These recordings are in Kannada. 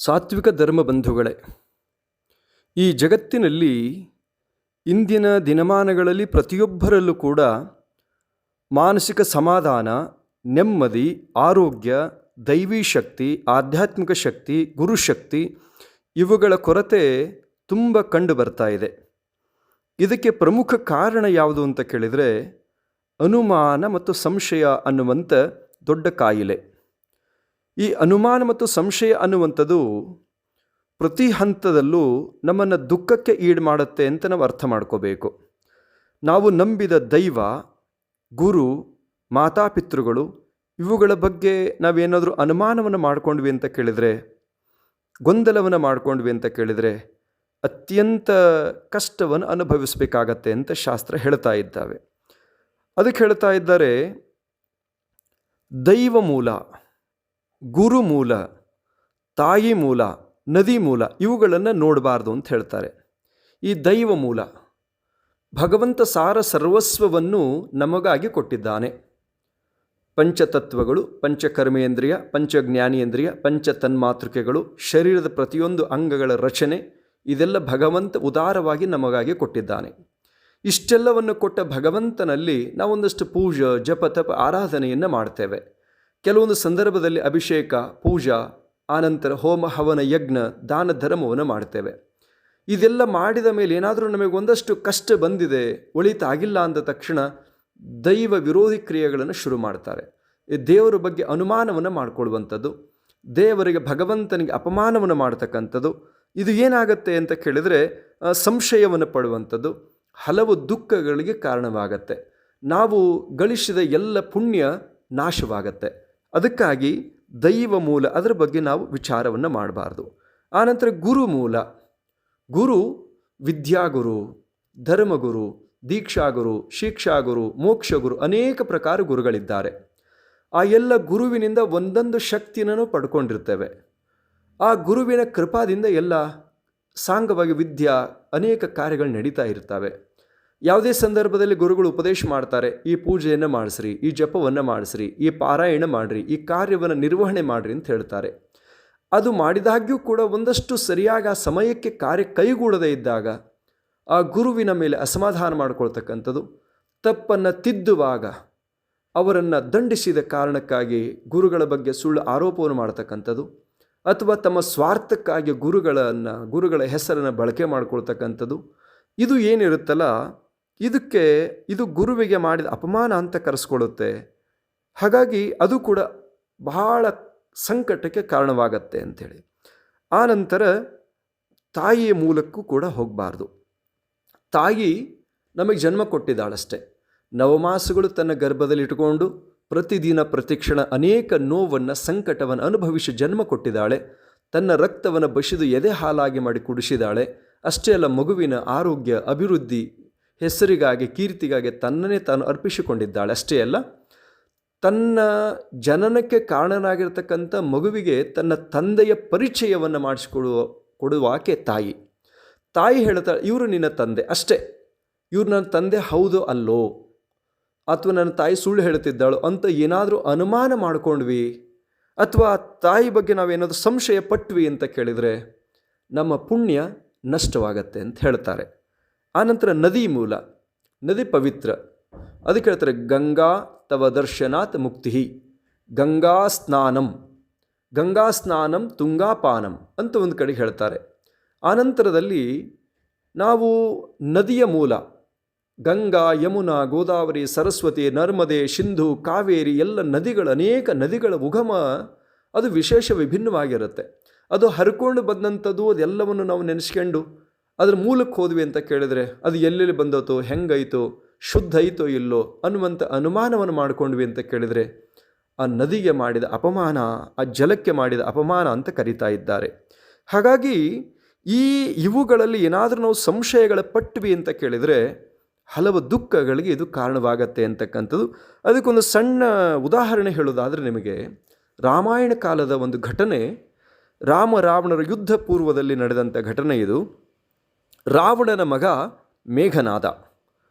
ಸಾತ್ವಿಕ ಧರ್ಮ ಬಂಧುಗಳೇ, ಈ ಜಗತ್ತಿನಲ್ಲಿ ಇಂದಿನ ದಿನಮಾನಗಳಲ್ಲಿ ಪ್ರತಿಯೊಬ್ಬರಲ್ಲೂ ಕೂಡ ಮಾನಸಿಕ ಸಮಾಧಾನ, ನೆಮ್ಮದಿ, ಆರೋಗ್ಯ, ದೈವಿ ಶಕ್ತಿ, ಆಧ್ಯಾತ್ಮಿಕ ಶಕ್ತಿ, ಗುರುಶಕ್ತಿ ಇವುಗಳ ಕೊರತೆ ತುಂಬ ಕಂಡು ಬರ್ತಾ ಇದೆ. ಇದಕ್ಕೆ ಪ್ರಮುಖ ಕಾರಣ ಯಾವುದು ಅಂತ ಕೇಳಿದರೆ ಅನುಮಾನ ಮತ್ತು ಸಂಶಯ ಅನ್ನುವಂಥ ದೊಡ್ಡ ಕಾಯಿಲೆ. ಈ ಅನುಮಾನ ಮತ್ತು ಸಂಶಯ ಅನ್ನುವಂಥದ್ದು ಪ್ರತಿ ಹಂತದಲ್ಲೂ ನಮ್ಮನ್ನು ದುಃಖಕ್ಕೆ ಈಡು ಮಾಡುತ್ತೆ ಅಂತ ನಾವು ಅರ್ಥ ಮಾಡ್ಕೋಬೇಕು. ನಾವು ನಂಬಿದ ದೈವ, ಗುರು, ಮಾತಾಪಿತೃಗಳು ಇವುಗಳ ಬಗ್ಗೆ ನಾವೇನಾದರೂ ಅನುಮಾನವನ್ನು ಮಾಡ್ಕೊಂಡ್ವಿ ಅಂತ ಕೇಳಿದರೆ, ಗೊಂದಲವನ್ನು ಮಾಡ್ಕೊಂಡ್ವಿ ಅಂತ ಕೇಳಿದರೆ ಅತ್ಯಂತ ಕಷ್ಟವನ್ನು ಅನುಭವಿಸಬೇಕಾಗತ್ತೆ ಅಂತ ಶಾಸ್ತ್ರ ಹೇಳ್ತಾ ಇದ್ದಾವೆ. ಅದಕ್ಕೆ ಹೇಳ್ತಾ ಇದ್ದಾರೆ, ದೈವ ಮೂಲ, ಗುರು ಮೂಲ, ತಾಯಿ ಮೂಲ, ನದಿ ಮೂಲ ಇವುಗಳನ್ನು ನೋಡಬಾರ್ದು ಅಂತ ಹೇಳ್ತಾರೆ. ಈ ದೈವ ಮೂಲ, ಭಗವಂತ ಸಾರ ಸರ್ವಸ್ವವನ್ನು ನಮಗಾಗಿ ಕೊಟ್ಟಿದ್ದಾನೆ. ಪಂಚತತ್ವಗಳು, ಪಂಚಕರ್ಮೇಂದ್ರಿಯ, ಪಂಚಜ್ಞಾನೇಂದ್ರಿಯ, ಪಂಚ ತನ್ಮಾತೃಕೆಗಳು, ಶರೀರದ ಪ್ರತಿಯೊಂದು ಅಂಗಗಳ ರಚನೆ ಇದೆಲ್ಲ ಭಗವಂತ ಉದಾರವಾಗಿ ನಮಗಾಗಿ ಕೊಟ್ಟಿದ್ದಾನೆ. ಇಷ್ಟೆಲ್ಲವನ್ನು ಕೊಟ್ಟ ಭಗವಂತನಲ್ಲಿ ನಾವೊಂದಷ್ಟು ಪೂಜೆ, ಜಪ, ತಪ, ಆರಾಧನೆಯನ್ನು ಮಾಡ್ತೇವೆ. ಕೆಲವೊಂದು ಸಂದರ್ಭದಲ್ಲಿ ಅಭಿಷೇಕ, ಪೂಜಾ, ಆನಂತರ ಹೋಮ, ಹವನ, ಯಜ್ಞ, ದಾನ, ಧರ್ಮವನ್ನು ಮಾಡ್ತೇವೆ. ಇದೆಲ್ಲ ಮಾಡಿದ ಮೇಲೆ ಏನಾದರೂ ನಮಗೆ ಒಂದಷ್ಟು ಕಷ್ಟ ಬಂದಿದೆ, ಒಳಿತಾಗಿಲ್ಲ ಅಂದ ತಕ್ಷಣ ದೈವ ವಿರೋಧಿ ಕ್ರಿಯೆಗಳನ್ನು ಶುರು ಮಾಡ್ತಾರೆ. ದೇವರ ಬಗ್ಗೆ ಅನುಮಾನವನ್ನು ಮಾಡಿಕೊಳ್ಳುವಂಥದ್ದು, ದೇವರಿಗೆ, ಭಗವಂತನಿಗೆ ಅಪಮಾನವನ್ನು ಮಾಡ್ತಕ್ಕಂಥದ್ದು. ಇದು ಏನಾಗತ್ತೆ ಅಂತ ಕೇಳಿದರೆ ಸಂಶಯವನ್ನು ಪಡುವಂಥದ್ದು, ಹಲವು ದುಃಖಗಳಿಗೆ ಕಾರಣವಾಗತ್ತೆ. ನಾವು ಗಳಿಸಿದ ಎಲ್ಲ ಪುಣ್ಯ ನಾಶವಾಗತ್ತೆ. ಅದಕ್ಕಾಗಿ ದೈವ ಮೂಲ, ಅದರ ಬಗ್ಗೆ ನಾವು ವಿಚಾರವನ್ನು ಮಾಡಬಾರ್ದು. ಆನಂತರ ಗುರು ಮೂಲ, ಗುರು ವಿದ್ಯಾಗುರು, ಧರ್ಮಗುರು, ದೀಕ್ಷಾಗುರು, ಶಿಕ್ಷಾಗುರು, ಮೋಕ್ಷಗುರು, ಅನೇಕ ಪ್ರಕಾರ ಗುರುಗಳಿದ್ದಾರೆ. ಆ ಎಲ್ಲ ಗುರುವಿನಿಂದ ಒಂದೊಂದು ಶಕ್ತಿಯನ್ನು ಪಡ್ಕೊಂಡಿರ್ತೇವೆ. ಆ ಗುರುವಿನ ಕೃಪಾದಿಂದ ಎಲ್ಲ ಸಾಂಗವಾಗಿ ವಿದ್ಯಾ ಅನೇಕ ಕಾರ್ಯಗಳು ನಡೀತಾ ಇರ್ತವೆ. ಯಾವುದೇ ಸಂದರ್ಭದಲ್ಲಿ ಗುರುಗಳು ಉಪದೇಶ ಮಾಡ್ತಾರೆ, ಈ ಪೂಜೆಯನ್ನು ಮಾಡಿಸ್ರಿ, ಈ ಜಪವನ್ನು ಮಾಡಿಸ್ರಿ, ಈ ಪಾರಾಯಣ ಮಾಡಿರಿ, ಈ ಕಾರ್ಯವನ್ನು ನಿರ್ವಹಣೆ ಮಾಡಿರಿ ಅಂತ ಹೇಳ್ತಾರೆ. ಅದು ಮಾಡಿದಾಗ್ಯೂ ಕೂಡ ಒಂದಷ್ಟು ಸರಿಯಾಗಿ ಆ ಸಮಯಕ್ಕೆ ಕಾರ್ಯ ಕೈಗೂಡದೇ ಇದ್ದಾಗ ಆ ಗುರುವಿನ ಮೇಲೆ ಅಸಮಾಧಾನ ಮಾಡಿಕೊಳ್ತಕ್ಕಂಥದ್ದು, ತಪ್ಪನ್ನು ತಿದ್ದುವಾಗ ಅವರನ್ನು ದಂಡಿಸಿದ ಕಾರಣಕ್ಕಾಗಿ ಗುರುಗಳ ಬಗ್ಗೆ ಸುಳ್ಳು ಆರೋಪವನ್ನು ಮಾಡ್ತಕ್ಕಂಥದ್ದು, ಅಥವಾ ತಮ್ಮ ಸ್ವಾರ್ಥಕ್ಕಾಗಿ ಗುರುಗಳ ಹೆಸರನ್ನು ಬಳಕೆ ಮಾಡಿಕೊಳ್ತಕ್ಕಂಥದ್ದು, ಇದು ಏನಿರುತ್ತಲ್ಲ ಇದು ಗುರುವಿಗೆ ಮಾಡಿದ ಅಪಮಾನ ಅಂತ ಕರೆಸ್ಕೊಳ್ಳುತ್ತೆ. ಹಾಗಾಗಿ ಅದು ಕೂಡ ಬಹಳ ಸಂಕಟಕ್ಕೆ ಕಾರಣವಾಗತ್ತೆ ಅಂಥೇಳಿ. ಆ ನಂತರ ತಾಯಿಯ ಮೂಲಕ್ಕೂ ಕೂಡ ಹೋಗಬಾರ್ದು. ತಾಯಿ ನಮಗೆ ಜನ್ಮ ಕೊಟ್ಟಿದ್ದಾಳಷ್ಟೆ. ನವಮಾಸಗಳು ತನ್ನ ಗರ್ಭದಲ್ಲಿ ಇಟ್ಟುಕೊಂಡು ಪ್ರತಿದಿನ ಪ್ರತಿಕ್ಷಣ ಅನೇಕ ನೋವನ್ನು, ಸಂಕಟವನ್ನು ಅನುಭವಿಸಿ ಜನ್ಮ ಕೊಟ್ಟಿದ್ದಾಳೆ. ತನ್ನ ರಕ್ತವನ್ನು ಬಸಿದು ಎದೆ ಹಾಲಾಗಿ ಮಾಡಿ ಕುಡಿಸಿದ್ದಾಳೆ. ಅಷ್ಟೇ ಅಲ್ಲ, ಮಗುವಿನ ಆರೋಗ್ಯ, ಅಭಿವೃದ್ಧಿ, ಹೆಸರಿಗಾಗಿ, ಕೀರ್ತಿಗಾಗಿ ತನ್ನನ್ನೇ ತಾನು ಅರ್ಪಿಸಿಕೊಂಡಿದ್ದಾಳೆ. ಅಷ್ಟೇ ಅಲ್ಲ, ತನ್ನ ಜನನಕ್ಕೆ ಕಾರಣನಾಗಿರ್ತಕ್ಕಂಥ ಮಗುವಿಗೆ ತನ್ನ ತಂದೆಯ ಪರಿಚಯವನ್ನು ಕೊಡುವಾಕೆ ತಾಯಿ. ತಾಯಿ ಹೇಳ್ತಾಳೆ, ಇವರು ನಿನ್ನ ತಂದೆ ಅಷ್ಟೇ, ಇವರು ನನ್ನ ತಂದೆ ಹೌದೋ ಅಲ್ಲೋ, ಅಥವಾ ನನ್ನ ತಾಯಿ ಸುಳ್ಳು ಹೇಳ್ತಿದ್ದಾಳು ಅಂತ ಏನಾದರೂ ಅನುಮಾನ ಮಾಡ್ಕೊಂಡ್ವಿ, ಅಥವಾ ತಾಯಿ ಬಗ್ಗೆ ನಾವೇನಾದರೂ ಸಂಶಯ ಪಟ್ವಿ ಅಂತ ಕೇಳಿದರೆ ನಮ್ಮ ಪುಣ್ಯ ನಷ್ಟವಾಗತ್ತೆ ಅಂತ ಹೇಳ್ತಾರೆ. ಆನಂತರ ನದಿ ಮೂಲ, ನದಿ ಪವಿತ್ರ. ಅದಕ್ಕೆ ಹೇಳ್ತಾರೆ, ಗಂಗಾ ತವ ದರ್ಶನಾತ್ ಮುಕ್ತಿ, ಗಂಗಾ ಸ್ನಾನಂ ತುಂಗಾಪಾನಂ ಅಂತ ಒಂದು ಕಡೆ ಹೇಳ್ತಾರೆ. ಆನಂತರದಲ್ಲಿ ನಾವು ನದಿಯ ಮೂಲ, ಗಂಗಾ, ಯಮುನಾ, ಗೋದಾವರಿ, ಸರಸ್ವತಿ, ನರ್ಮದೆ, ಸಿಂಧು, ಕಾವೇರಿ ಎಲ್ಲ ಅನೇಕ ನದಿಗಳ ಉಗಮ ಅದು ವಿಶೇಷ ವಿಭಿನ್ನವಾಗಿರುತ್ತೆ. ಅದು ಹರ್ಕೊಂಡು ಬಂದಂಥದ್ದು, ಅದೆಲ್ಲವನ್ನು ನಾವು ನೆನೆಸ್ಕೊಂಡು ಅದ್ರ ಮೂಲಕ್ಕೆ ಹೋದ್ವಿ ಅಂತ ಕೇಳಿದರೆ ಅದು ಎಲ್ಲೆಲ್ಲಿ ಬಂದೋತೋ, ಹೆಂಗಾಯಿತೋ, ಶುದ್ಧ ಐತೋ ಇಲ್ಲೋ ಅನ್ನುವಂಥ ಅನುಮಾನವನ್ನು ಮಾಡಿಕೊಂಡ್ವಿ ಅಂತ ಕೇಳಿದರೆ ಆ ನದಿಗೆ ಮಾಡಿದ ಅಪಮಾನ, ಆ ಜಲಕ್ಕೆ ಮಾಡಿದ ಅಪಮಾನ ಅಂತ ಕರೀತಾ ಇದ್ದಾರೆ. ಹಾಗಾಗಿ ಇವುಗಳಲ್ಲಿ ಏನಾದರೂ ನಾವು ಸಂಶಯಗಳ ಪಟ್ವಿ ಅಂತ ಕೇಳಿದರೆ ಹಲವು ದುಃಖಗಳಿಗೆ ಇದು ಕಾರಣವಾಗತ್ತೆ ಅಂತಕ್ಕಂಥದ್ದು. ಅದಕ್ಕೊಂದು ಸಣ್ಣ ಉದಾಹರಣೆ ಹೇಳೋದಾದರೆ ನಿಮಗೆ, ರಾಮಾಯಣ ಕಾಲದ ಒಂದು ಘಟನೆ, ರಾವಣರ ಯುದ್ಧ ಪೂರ್ವದಲ್ಲಿ ನಡೆದಂಥ ಘಟನೆ ಇದು. ರಾವಣನ ಮಗ ಮೇಘನಾದ,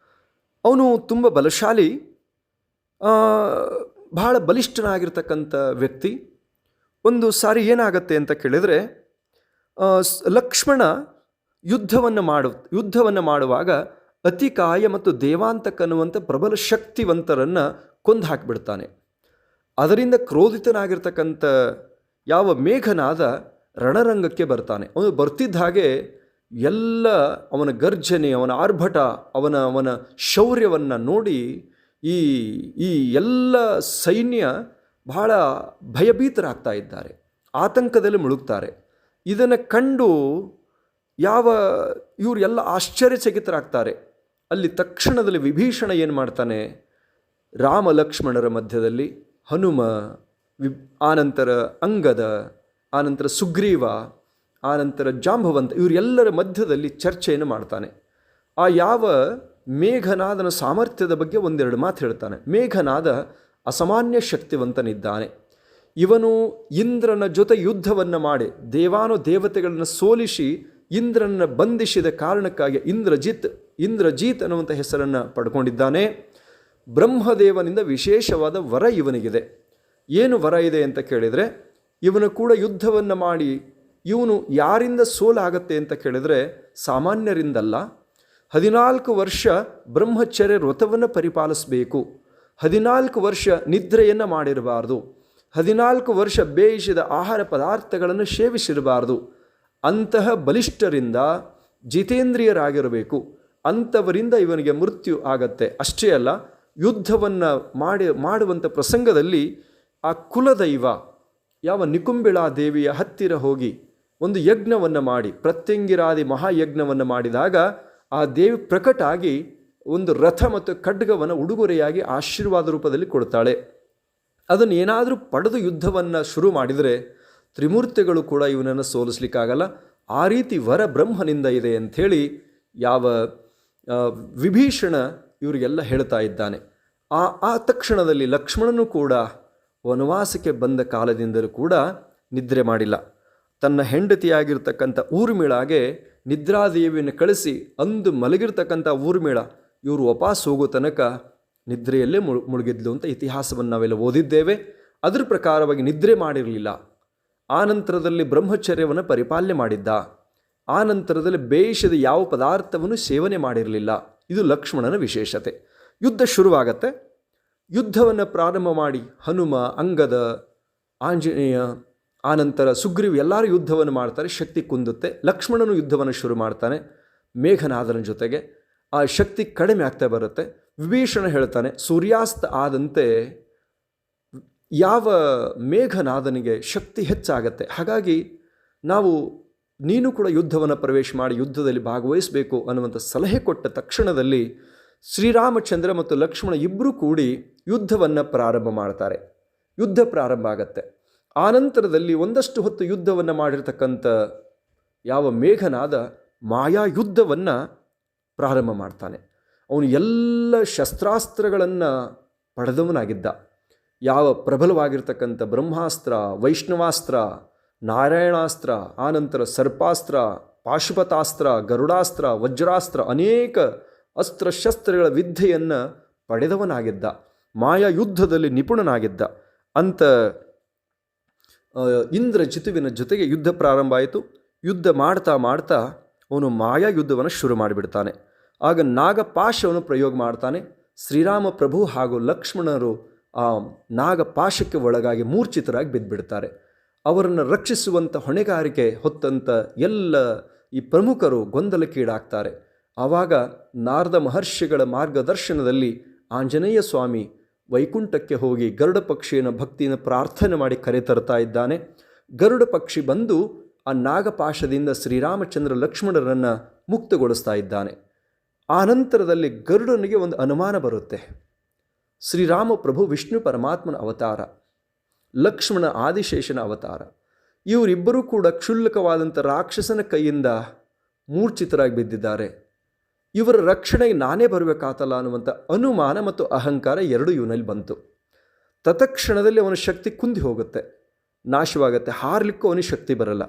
ಅವನು ತುಂಬ ಬಲಶಾಲಿ, ಬಹಳ ಬಲಿಷ್ಠನಾಗಿರ್ತಕ್ಕಂಥ ವ್ಯಕ್ತಿ. ಒಂದು ಸಾರಿ ಏನಾಗತ್ತೆ ಅಂತ ಕೇಳಿದರೆ, ಲಕ್ಷ್ಮಣ ಯುದ್ಧವನ್ನು ಮಾಡುವಾಗ ಅತಿಕಾಯ ಮತ್ತು ದೇವಾಂತಕ ಅನ್ನುವಂಥ ಪ್ರಬಲ ಶಕ್ತಿವಂತರನ್ನು ಕೊಂದು ಹಾಕಿಬಿಡ್ತಾನೆ. ಅದರಿಂದ ಕ್ರೋಧಿತನಾಗಿರ್ತಕ್ಕಂಥ ಯಾವ ಮೇಘನಾದ ರಣರಂಗಕ್ಕೆ ಬರ್ತಾನೆ. ಅವನು ಬರ್ತಿದ್ದ ಹಾಗೆ ಎಲ್ಲ ಅವನ ಗರ್ಜನೆ, ಅವನ ಆರ್ಭಟ, ಅವನ ಶೌರ್ಯವನ್ನು ನೋಡಿ ಈ ಎಲ್ಲ ಸೈನ್ಯ ಬಹಳ ಭಯಭೀತರಾಗ್ತಾ ಇದ್ದಾರೆ, ಆತಂಕದಲ್ಲಿ ಮುಳುಗ್ತಾರೆ. ಇದನ್ನು ಕಂಡು ಇವರೆಲ್ಲ ಆಶ್ಚರ್ಯಚಕಿತರಾಗ್ತಾರೆ. ಅಲ್ಲಿ ತಕ್ಷಣದಲ್ಲಿ ವಿಭೀಷಣ ಏನು ಮಾಡ್ತಾನೆ, ರಾಮ ಲಕ್ಷ್ಮಣರ ಮಧ್ಯದಲ್ಲಿ ಹನುಮ, ಆನಂತರ ಅಂಗದ, ಆನಂತರ ಸುಗ್ರೀವ, ಆನಂತರ ಜಾಂಬವಂತ, ಇವರೆಲ್ಲರ ಮಧ್ಯದಲ್ಲಿ ಚರ್ಚೆಯನ್ನು ಮಾಡ್ತಾನೆ. ಆ ಯಾವ ಮೇಘನಾದನ ಸಾಮರ್ಥ್ಯದ ಬಗ್ಗೆ ಒಂದೆರಡು ಮಾತು ಹೇಳ್ತಾನೆ. ಮೇಘನಾದ ಅಸಾಮಾನ್ಯ ಶಕ್ತಿವಂತನಿದ್ದಾನೆ. ಇವನು ಇಂದ್ರನ ಜೊತೆ ಯುದ್ಧವನ್ನು ಮಾಡಿ ದೇವತೆಗಳನ್ನು ಸೋಲಿಸಿ ಇಂದ್ರನ ಬಂಧಿಸಿದ ಕಾರಣಕ್ಕಾಗಿ ಇಂದ್ರಜೀತ್ ಅನ್ನುವಂಥ ಹೆಸರನ್ನು ಪಡ್ಕೊಂಡಿದ್ದಾನೆ. ಬ್ರಹ್ಮದೇವನಿಂದ ವಿಶೇಷವಾದ ವರ ಇವನಿಗಿದೆ. ಏನು ವರ ಇದೆ ಅಂತ ಕೇಳಿದರೆ, ಇವನು ಕೂಡ ಯುದ್ಧವನ್ನು ಮಾಡಿ ಇವನು ಯಾರಿಂದ ಸೋಲಾಗತ್ತೆ ಅಂತ ಕೇಳಿದರೆ ಸಾಮಾನ್ಯರಿಂದಲ್ಲ. 14 ವರ್ಷ ಬ್ರಹ್ಮಚರ್ಯ ವ್ರತವನ್ನು ಪರಿಪಾಲಿಸಬೇಕು, 14 ವರ್ಷ ನಿದ್ರೆಯನ್ನು ಮಾಡಿರಬಾರ್ದು, 14 ವರ್ಷ ಬೇಯಿಸಿದ ಆಹಾರ ಪದಾರ್ಥಗಳನ್ನು ಸೇವಿಸಿರಬಾರ್ದು. ಅಂತಹ ಬಲಿಷ್ಠರಿಂದ ಜಿತೇಂದ್ರಿಯರಾಗಿರಬೇಕು. ಅಂಥವರಿಂದ ಇವನಿಗೆ ಮೃತ್ಯು ಆಗತ್ತೆ. ಅಷ್ಟೇ ಅಲ್ಲ, ಯುದ್ಧವನ್ನು ಮಾಡುವಂಥ ಪ್ರಸಂಗದಲ್ಲಿ ಆ ಕುಲದೈವ ಯಾವ ನಿಕುಂಬಿಳಾ ದೇವಿಯ ಹತ್ತಿರ ಹೋಗಿ ಒಂದು ಯಜ್ಞವನ್ನು ಮಾಡಿ, ಪ್ರತ್ಯಂಗಿರಾದಿ ಮಹಾಯಜ್ಞವನ್ನು ಮಾಡಿದಾಗ ಆ ದೇವಿ ಪ್ರಕಟ ಆಗಿ ಒಂದು ರಥ ಮತ್ತು ಖಡ್ಗವನ್ನು ಉಡುಗೊರೆಯಾಗಿ ಆಶೀರ್ವಾದ ರೂಪದಲ್ಲಿ ಕೊಡ್ತಾಳೆ. ಅದನ್ನು ಏನಾದರೂ ಪಡೆದು ಯುದ್ಧವನ್ನು ಶುರು ಮಾಡಿದರೆ ತ್ರಿಮೂರ್ತಿಗಳು ಕೂಡ ಇವನನ್ನು ಸೋಲಿಸ್ಲಿಕ್ಕಾಗಲ್ಲ. ಆ ರೀತಿ ವರ ಬ್ರಹ್ಮನಿಂದ ಇದೆ ಅಂಥೇಳಿ ಯಾವ ವಿಭೀಷಣ ಇವರಿಗೆಲ್ಲ ಹೇಳ್ತಾ ಇದ್ದಾನೆ. ಆ ತಕ್ಷಣದಲ್ಲಿ ಲಕ್ಷ್ಮಣನು ಕೂಡ ವನವಾಸಕ್ಕೆ ಬಂದ ಕಾಲದಿಂದಲೂ ಕೂಡ ನಿದ್ರೆ ಮಾಡಿಲ್ಲ. ತನ್ನ ಹೆಂಡತಿಯಾಗಿರ್ತಕ್ಕಂಥ ಊರ್ಮಿಳಾಗೆ ನಿದ್ರಾದೇವಿಯನ್ನು ಕಳಿಸಿ ಅಂದು ಮಲಗಿರ್ತಕ್ಕಂಥ ಊರ್ಮಿಳ ಇವರು ವಾಪಸ್ ಹೋಗೋ ತನಕ ನಿದ್ರೆಯಲ್ಲೇ ಮುಳುಗಿದ್ಲು ಅಂತ ಇತಿಹಾಸವನ್ನು ನಾವೆಲ್ಲ ಓದಿದ್ದೇವೆ. ಅದರ ಪ್ರಕಾರವಾಗಿ ನಿದ್ರೆ ಮಾಡಿರಲಿಲ್ಲ. ಆ ನಂತರದಲ್ಲಿ ಬ್ರಹ್ಮಚರ್ಯವನ್ನು ಪರಿಪಾಲನೆ ಮಾಡಿದ್ದ. ಆ ನಂತರದಲ್ಲಿ ಬೇಯಿಸಿದ ಯಾವ ಪದಾರ್ಥವನ್ನು ಸೇವನೆ ಮಾಡಿರಲಿಲ್ಲ. ಇದು ಲಕ್ಷ್ಮಣನ ವಿಶೇಷತೆ. ಯುದ್ಧ ಶುರುವಾಗತ್ತೆ. ಯುದ್ಧವನ್ನು ಪ್ರಾರಂಭ ಮಾಡಿ ಹನುಮ, ಅಂಗದ, ಆಂಜನೇಯ, ಆನಂತರ ಸುಗ್ರೀವ್ ಎಲ್ಲರೂ ಯುದ್ಧವನ್ನು ಮಾಡ್ತಾರೆ. ಶಕ್ತಿ ಕುಂದುತ್ತೆ. ಲಕ್ಷ್ಮಣನು ಯುದ್ಧವನ್ನು ಶುರು ಮಾಡ್ತಾನೆ ಮೇಘನಾದನ ಜೊತೆಗೆ. ಆ ಶಕ್ತಿ ಕಡಿಮೆ ಆಗ್ತಾ ಬರುತ್ತೆ. ವಿಭೀಷಣ ಹೇಳ್ತಾನೆ, ಸೂರ್ಯಾಸ್ತ ಆದಂತೆ ಯಾವ ಮೇಘನಾದನಿಗೆ ಶಕ್ತಿ ಹೆಚ್ಚಾಗತ್ತೆ, ಹಾಗಾಗಿ ನೀನು ಕೂಡ ಯುದ್ಧವನ್ನು ಪ್ರವೇಶ ಮಾಡಿ ಯುದ್ಧದಲ್ಲಿ ಭಾಗವಹಿಸಬೇಕು ಅನ್ನುವಂಥ ಸಲಹೆ ಕೊಟ್ಟ ತಕ್ಷಣದಲ್ಲಿ ಶ್ರೀರಾಮಚಂದ್ರ ಮತ್ತು ಲಕ್ಷ್ಮಣ ಇಬ್ಬರೂ ಕೂಡಿ ಯುದ್ಧವನ್ನು ಪ್ರಾರಂಭ ಮಾಡ್ತಾರೆ. ಯುದ್ಧ ಪ್ರಾರಂಭ ಆಗತ್ತೆ. ಆನಂತರದಲ್ಲಿ ಒಂದಷ್ಟು ಹೊತ್ತು ಯುದ್ಧವನ್ನು ಮಾಡಿರ್ತಕ್ಕಂಥ ಯಾವ ಮೇಘನಾದ ಮಾಯಾ ಯುದ್ಧವನ್ನು ಪ್ರಾರಂಭ ಮಾಡ್ತಾನೆ. ಅವನು ಎಲ್ಲ ಶಸ್ತ್ರಾಸ್ತ್ರಗಳನ್ನು ಪಡೆದವನಾಗಿದ್ದ. ಯಾವ ಪ್ರಬಲವಾಗಿರ್ತಕ್ಕಂಥ ಬ್ರಹ್ಮಾಸ್ತ್ರ, ವೈಷ್ಣವಾಸ್ತ್ರ, ನಾರಾಯಣಾಸ್ತ್ರ, ಆನಂತರ ಸರ್ಪಾಸ್ತ್ರ, ಪಾಶುಪತಾಸ್ತ್ರ, ಗರುಡಾಸ್ತ್ರ, ವಜ್ರಾಸ್ತ್ರ, ಅನೇಕ ಅಸ್ತ್ರಶಸ್ತ್ರಗಳ ವಿದ್ಯೆಯನ್ನು ಪಡೆದವನಾಗಿದ್ದ. ಮಾಯಾ ಯುದ್ಧದಲ್ಲಿ ನಿಪುಣನಾಗಿದ್ದ. ಅಂತ ಇಂದ್ರಜಿತುವಿನ ಜೊತೆಗೆ ಯುದ್ಧ ಪ್ರಾರಂಭ ಆಯಿತು. ಯುದ್ಧ ಮಾಡ್ತಾ ಮಾಡ್ತಾ ಅವನು ಮಾಯಾ ಯುದ್ಧವನ್ನು ಶುರು ಮಾಡಿಬಿಡ್ತಾನೆ. ಆಗ ನಾಗಪಾಶವನ್ನು ಪ್ರಯೋಗ ಮಾಡ್ತಾನೆ. ಶ್ರೀರಾಮ ಪ್ರಭು ಹಾಗೂ ಲಕ್ಷ್ಮಣರು ಆ ನಾಗಪಾಶಕ್ಕೆ ಒಳಗಾಗಿ ಮೂರ್ಛಿತರಾಗಿ ಬಿದ್ದುಬಿಡ್ತಾರೆ. ಅವರನ್ನು ರಕ್ಷಿಸುವಂಥ ಹೊಣೆಗಾರಿಕೆ ಹೊತ್ತಂಥ ಎಲ್ಲ ಈ ಪ್ರಮುಖರು ಗೊಂದಲಕ್ಕೀಡಾಗ್ತಾರೆ. ಆವಾಗ ನಾರದ ಮಹರ್ಷಿಗಳ ಮಾರ್ಗದರ್ಶನದಲ್ಲಿ ಆಂಜನೇಯ ಸ್ವಾಮಿ ವೈಕುಂಠಕ್ಕೆ ಹೋಗಿ ಗರುಡ ಪಕ್ಷಿಯನ್ನು ಭಕ್ತಿಯನ್ನು ಪ್ರಾರ್ಥನೆ ಮಾಡಿ ಕರೆತರ್ತಾ ಇದ್ದಾನೆ. ಗರುಡ ಪಕ್ಷಿ ಬಂದು ಆ ನಾಗಪಾಶದಿಂದ ಶ್ರೀರಾಮಚಂದ್ರ ಲಕ್ಷ್ಮಣರನ್ನು ಮುಕ್ತಗೊಳಿಸ್ತಾ ಇದ್ದಾನೆ. ಆ ನಂತರದಲ್ಲಿ ಗರುಡನಿಗೆ ಒಂದು ಅನುಮಾನ ಬರುತ್ತೆ. ಶ್ರೀರಾಮ ಪ್ರಭು ವಿಷ್ಣು ಪರಮಾತ್ಮನ ಅವತಾರ, ಲಕ್ಷ್ಮಣ ಆದಿಶೇಷನ ಅವತಾರ. ಇವರಿಬ್ಬರೂ ಕೂಡ ಕ್ಷುಲ್ಲಕವಾದಂಥ ರಾಕ್ಷಸನ ಕೈಯಿಂದ ಮೂರ್ಛಿತರಾಗಿ ಬಿದ್ದಿದ್ದಾರೆ. ಇವರ ರಕ್ಷಣೆಗೆ ನಾನೇ ಬರಬೇಕಾತಲ್ಲ ಅನ್ನುವಂಥ ಅನುಮಾನ ಮತ್ತು ಅಹಂಕಾರ ಎರಡೂ ಇವನಲ್ಲಿ ಬಂತು. ತತ್ಕ್ಷಣದಲ್ಲಿ ಅವನ ಶಕ್ತಿ ಕುಂದಿ ಹೋಗುತ್ತೆ, ನಾಶವಾಗುತ್ತೆ. ಹಾರಲಿಕ್ಕೂ ಅವನಿಗೆ ಶಕ್ತಿ ಬರಲ್ಲ.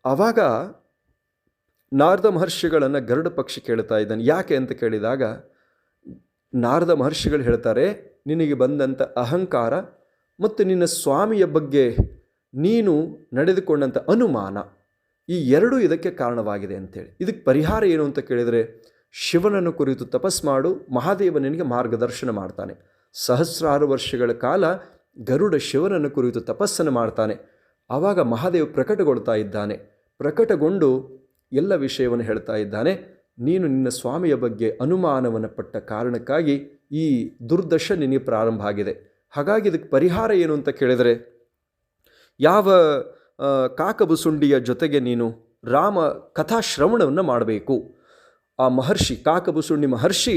ಆವಾಗ ನಾರದ ಮಹರ್ಷಿಗಳನ್ನು ಗರುಡ ಪಕ್ಷಿ ಕೇಳ್ತಾ ಇದ್ದಾನೆ. ಯಾಕೆ ಅಂತ ಕೇಳಿದಾಗ ನಾರದ ಮಹರ್ಷಿಗಳು ಹೇಳ್ತಾರೆ, ನಿನಗೆ ಬಂದಂಥ ಅಹಂಕಾರ ಮತ್ತು ನಿನ್ನ ಸ್ವಾಮಿಯ ಬಗ್ಗೆ ನೀನು ನಡೆದುಕೊಂಡಂಥ ಅನುಮಾನ ಈ ಎರಡೂ ಇದಕ್ಕೆ ಕಾರಣವಾಗಿದೆ ಅಂತೇಳಿ. ಇದಕ್ಕೆ ಪರಿಹಾರ ಏನು ಅಂತ ಕೇಳಿದರೆ, ಶಿವನನ್ನು ಕುರಿತು ತಪಸ್ ಮಾಡು, ಮಹಾದೇವ ನಿನಗೆ ಮಾರ್ಗದರ್ಶನ ಮಾಡ್ತಾನೆ. ಸಹಸ್ರಾರು ವರ್ಷಗಳ ಕಾಲ ಗರುಡ ಶಿವನನ್ನು ಕುರಿತು ತಪಸ್ಸನ್ನು ಮಾಡ್ತಾನೆ. ಆವಾಗ ಮಹಾದೇವ ಪ್ರಕಟಗೊಳ್ತಾ ಇದ್ದಾನೆ. ಪ್ರಕಟಗೊಂಡು ಎಲ್ಲ ವಿಷಯವನ್ನು ಹೇಳ್ತಾ ಇದ್ದಾನೆ. ನೀನು ನಿನ್ನ ಸ್ವಾಮಿಯ ಬಗ್ಗೆ ಅನುಮಾನವನ್ನು ಪಟ್ಟ ಕಾರಣಕ್ಕಾಗಿ ಈ ದುರ್ದಶ ನಿನಗೆ ಪ್ರಾರಂಭ ಆಗಿದೆ. ಹಾಗಾಗಿ ಇದಕ್ಕೆ ಪರಿಹಾರ ಏನು ಅಂತ ಕೇಳಿದರೆ, ಯಾವ ಕಾಕಬುಸುಂಡಿಯ ಜೊತೆಗೆ ನೀನು ರಾಮ ಕಥಾಶ್ರವಣವನ್ನು ಮಾಡಬೇಕು. ಆ ಮಹರ್ಷಿ, ಕಾಕಬುಸುಂಡಿ ಮಹರ್ಷಿ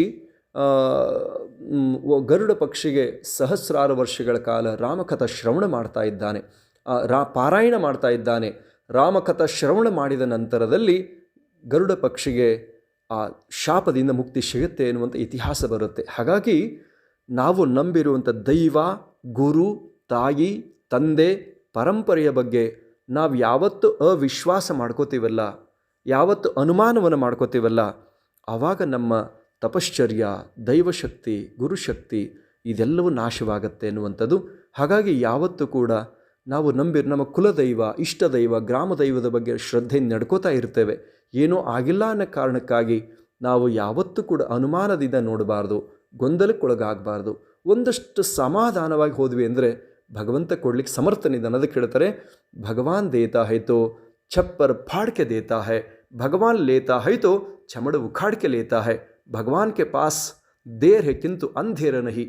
ಗರುಡ ಪಕ್ಷಿಗೆ ಸಹಸ್ರಾರು ವರ್ಷಗಳ ಕಾಲ ರಾಮಕಥಾ ಶ್ರವಣ ಮಾಡ್ತಾ ಇದ್ದಾನೆ, ಪಾರಾಯಣ ಮಾಡ್ತಾ ಇದ್ದಾನೆ. ರಾಮಕಥಾ ಶ್ರವಣ ಮಾಡಿದ ನಂತರದಲ್ಲಿ ಗರುಡ ಪಕ್ಷಿಗೆ ಆ ಶಾಪದಿಂದ ಮುಕ್ತಿ ಸಿಗುತ್ತೆ ಎನ್ನುವಂಥ ಇತಿಹಾಸ ಬರುತ್ತೆ. ಹಾಗಾಗಿ ನಾವು ನಂಬಿರುವಂಥ ದೈವ, ಗುರು, ತಾಯಿ, ತಂದೆ, ಪರಂಪರೆಯ ಬಗ್ಗೆ ನಾವು ಯಾವತ್ತು ಅವಿಶ್ವಾಸ ಮಾಡ್ಕೋತೀವಲ್ಲ, ಯಾವತ್ತು ಅನುಮಾನವನ್ನು ಮಾಡ್ಕೋತೀವಲ್ಲ, ಆವಾಗ ನಮ್ಮ ತಪಶ್ಚರ್ಯ, ದೈವಶಕ್ತಿ, ಗುರುಶಕ್ತಿ ಇದೆಲ್ಲವೂ ನಾಶವಾಗತ್ತೆ ಎನ್ನುವಂಥದ್ದು. ಹಾಗಾಗಿ ಯಾವತ್ತೂ ಕೂಡ ನಾವು ನಮ್ಮ ಕುಲದೈವ, ಇಷ್ಟದೈವ, ಗ್ರಾಮದೈವದ ಬಗ್ಗೆ ಶ್ರದ್ಧೆಯಿಂದ ನಡ್ಕೋತಾ ಇರ್ತೇವೆ. ಏನೂ ಆಗಿಲ್ಲ ಅನ್ನೋ ಕಾರಣಕ್ಕಾಗಿ ನಾವು ಯಾವತ್ತೂ ಕೂಡ ಅನುಮಾನದಿಂದ ನೋಡಬಾರ್ದು, ಗೊಂದಲಕ್ಕೊಳಗಾಗಬಾರ್ದು. ಒಂದಷ್ಟು ಸಮಾಧಾನವಾಗಿ ಹೋದ್ವಿ ಅಂದರೆ ಭಗವಂತ ಕೊಡ್ಲಿಕ್ಕೆ ಸಮರ್ಥನಿದ್ದಾನೆ. ಅದಕ್ಕೆ ಹೇಳ್ತಾರೆ, ಭಗವಾನ್ ದೇತಾ ಹೈ ತೋ ಛಪ್ಪರ್ ಫಾಡ್ಕೆ ದೇತಾ ಹೈ, ಭಗವಾನ್ ಲೇತಾ ಹೈ ತೋ ಚಮಡ ಉಖಾಡ್ಕೆ ಲೇತಾ ಹೈ, ಭಗವಾನ್ ಕೆ ಪಾಸ್ ದೇರ್ ಹೈ ಕಿಂತು ಅಂಧೇರ ನಹಿ.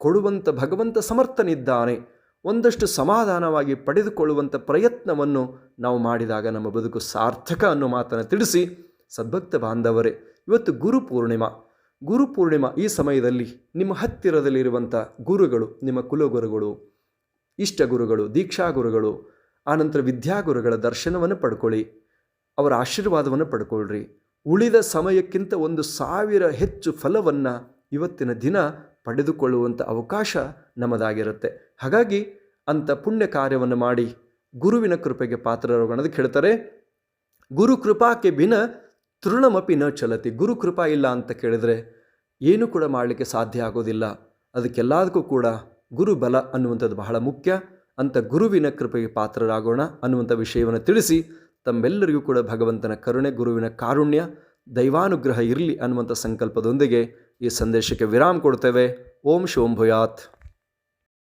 ಕೊಡುವಂಥ ಭಗವಂತ ಸಮರ್ಥನಿದ್ದಾನೆ. ಒಂದಷ್ಟು ಸಮಾಧಾನವಾಗಿ ಪಡೆದುಕೊಳ್ಳುವಂಥ ಪ್ರಯತ್ನವನ್ನು ನಾವು ಮಾಡಿದಾಗ ನಮ್ಮ ಬದುಕು ಸಾರ್ಥಕ ಅನ್ನೋ ಮಾತನ್ನು ತಿಳಿಸಿ, ಸದ್ಭಕ್ತ ಬಾಂಧವರೇ, ಇವತ್ತು ಗುರುಪೂರ್ಣಿಮಾ. ಈ ಸಮಯದಲ್ಲಿ ನಿಮ್ಮ ಹತ್ತಿರದಲ್ಲಿರುವಂಥ ಗುರುಗಳು, ನಿಮ್ಮ ಕುಲಗುರುಗಳು, ಇಷ್ಟ ಗುರುಗಳು, ದೀಕ್ಷಾ ಗುರುಗಳು, ಆನಂತರ ವಿದ್ಯಾಗುರುಗಳ ದರ್ಶನವನ್ನು ಪಡ್ಕೊಳ್ಳಿ, ಅವರ ಆಶೀರ್ವಾದವನ್ನು ಪಡ್ಕೊಳ್ರಿ. ಉಳಿದ ಸಮಯಕ್ಕಿಂತ 1,000 ಹೆಚ್ಚು ಫಲವನ್ನು ಇವತ್ತಿನ ದಿನ ಪಡೆದುಕೊಳ್ಳುವಂಥ ಅವಕಾಶ ನಮ್ಮದಾಗಿರುತ್ತೆ. ಹಾಗಾಗಿ ಅಂಥ ಪುಣ್ಯ ಕಾರ್ಯವನ್ನು ಮಾಡಿ ಗುರುವಿನ ಕೃಪೆಗೆ ಪಾತ್ರರಾಗೋಣ. ಅದಕ್ಕೆ ಹೇಳ್ತಾರೆ, ಗುರು ಕೃಪಾಕ್ಕೆ ಬಿನ ತೃಣಮಪಿ ನ ಚಲತಿ. ಗುರು ಕೃಪಾ ಇಲ್ಲ ಅಂತ ಕೇಳಿದರೆ ಏನೂ ಕೂಡ ಮಾಡಲಿಕ್ಕೆ ಸಾಧ್ಯ ಆಗೋದಿಲ್ಲ. ಅದಕ್ಕೆಲ್ಲದಕ್ಕೂ ಕೂಡ ಗುರುಬಲ ಅನ್ನುವಂಥದ್ದು ಬಹಳ ಮುಖ್ಯ. ಅಂಥ ಗುರುವಿನ ಕೃಪೆಗೆ ಪಾತ್ರರಾಗೋಣ ಅನ್ನುವಂಥ ವಿಷಯವನ್ನು ತಿಳಿಸಿ, ತಮ್ಮೆಲ್ಲರಿಗೂ ಕೂಡ ಭಗವಂತನ ಕರುಣೆ, ಗುರುವಿನ ಕಾರುಣ್ಯ, ದೈವಾನುಗ್ರಹ ಇರಲಿ ಅನ್ನುವಂಥ ಸಂಕಲ್ಪದೊಂದಿಗೆ ಈ ಸಂದೇಶಕ್ಕೆ ವಿರಾಮ ಕೊಡ್ತೇವೆ. ಓಂ ಶೋಂ ಭೂಯಾತ್.